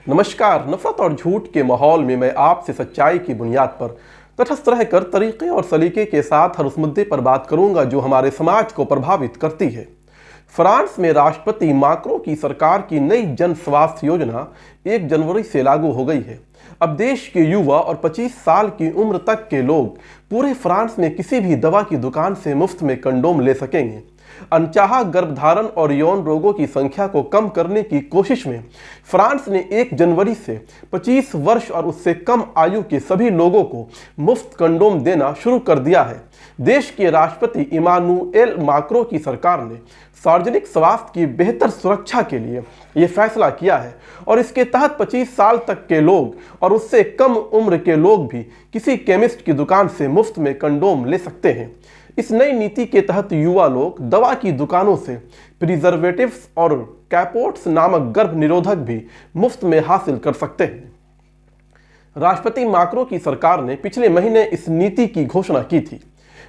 नमस्कार। नफरत और झूठ के माहौल में मैं आपसे सच्चाई की बुनियाद पर तटस्थ रहकर तरीके और सलीके के साथ हर उस मुद्दे पर बात करूंगा जो हमारे समाज को प्रभावित करती है। फ्रांस में राष्ट्रपति माक्रों की सरकार की नई जन स्वास्थ्य योजना 1 जनवरी से लागू हो गई है। अब देश के युवा और 25 साल की उम्र तक के लोग पूरे फ्रांस में किसी भी दवा की दुकान से मुफ्त में कंडोम ले सकेंगे। अनचाहा गर्भधारण और यौन रोगों की संख्या को कम करने की कोशिश में फ्रांस ने 1 जनवरी से 25 वर्ष और उससे कम आयु के सभी लोगों को मुफ्त कंडोम देना शुरू कर दिया है। देश के राष्ट्रपति इमानुएल माक्रों की सरकार ने सार्वजनिक स्वास्थ्य की बेहतर सुरक्षा के लिए यह फैसला किया है और इसके तहत 25 साल तक के लोग और उससे कम उम्र के लोग भी किसी केमिस्ट की दुकान से मुफ्त में कंडोम ले सकते हैं। इस नई नीति के तहत युवा लोग दवा की दुकानों से प्रिजर्वेटिव्स और कैपोट्स नामक गर्भ निरोधक भी मुफ्त में हासिल कर सकते हैं। राष्ट्रपति माक्रों की सरकार ने पिछले महीने इस नीति की घोषणा की थी।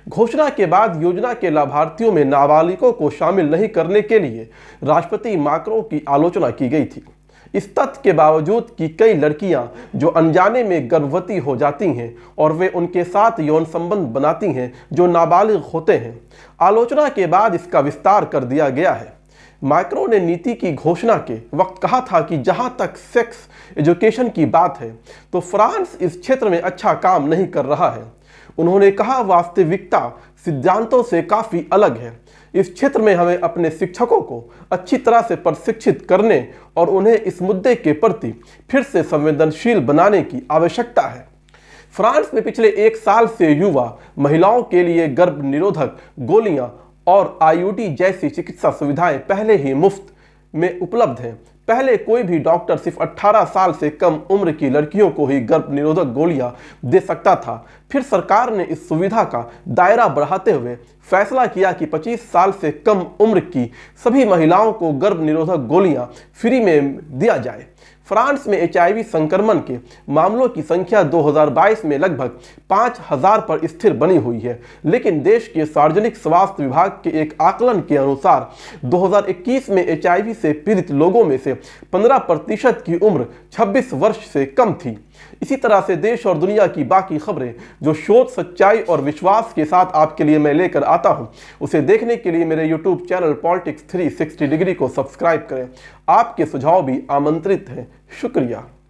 घोषणा के बाद योजना के लाभार्थियों में नाबालिगों को शामिल नहीं करने के लिए राष्ट्रपति माक्रों की आलोचना की गई थी। इस तथ्य के बावजूद कि कई लड़कियां जो अनजाने में गर्भवती हो जाती हैं और वे उनके साथ यौन संबंध बनाती हैं जो नाबालिग होते हैं, आलोचना के बाद इसका विस्तार कर दिया गया है। माक्रों ने नीति की घोषणा के वक्त कहा था कि जहां तक सेक्स एजुकेशन की बात है तो फ्रांस इस क्षेत्र में अच्छा काम नहीं कर रहा है। उन्होंने कहा, वास्तविकता सिद्धांतों से काफ़ी अलग है। इस क्षेत्र में हमें अपने शिक्षकों को अच्छी तरह से प्रशिक्षित करने और उन्हें इस मुद्दे के प्रति फिर से संवेदनशील बनाने की आवश्यकता है। फ्रांस में पिछले 1 साल से युवा महिलाओं के लिए गर्भ निरोधक गोलियां और आईयूडी जैसी चिकित्सा सुविधाएं पहले ही मुफ्त में उपलब्ध हैं। पहले कोई भी डॉक्टर सिर्फ 18 साल से कम उम्र की लड़कियों को ही गर्भ निरोधक गोलियां दे सकता था। फिर सरकार ने इस सुविधा का दायरा बढ़ाते हुए फैसला किया कि 25 साल से कम उम्र की सभी महिलाओं को गर्भ निरोधक गोलियां फ्री में दिया जाए। फ्रांस में HIV संक्रमण के मामलों की संख्या 2022 में लगभग 5000 पर स्थिर बनी हुई है, लेकिन देश के सार्वजनिक स्वास्थ्य विभाग के एक आकलन के अनुसार 2021 में HIV से पीड़ित लोगों में से 15% की उम्र 26 वर्ष से कम थी। इसी तरह से देश और दुनिया की बाकी खबरें जो शोध, सच्चाई और विश्वास के साथ आपके लिए मैं लेकर आता हूं, उसे देखने के लिए मेरे YouTube चैनल पॉलिटिक्स 360 डिग्री को सब्सक्राइब करें। आपके सुझाव भी आमंत्रित हैं। शुक्रिया।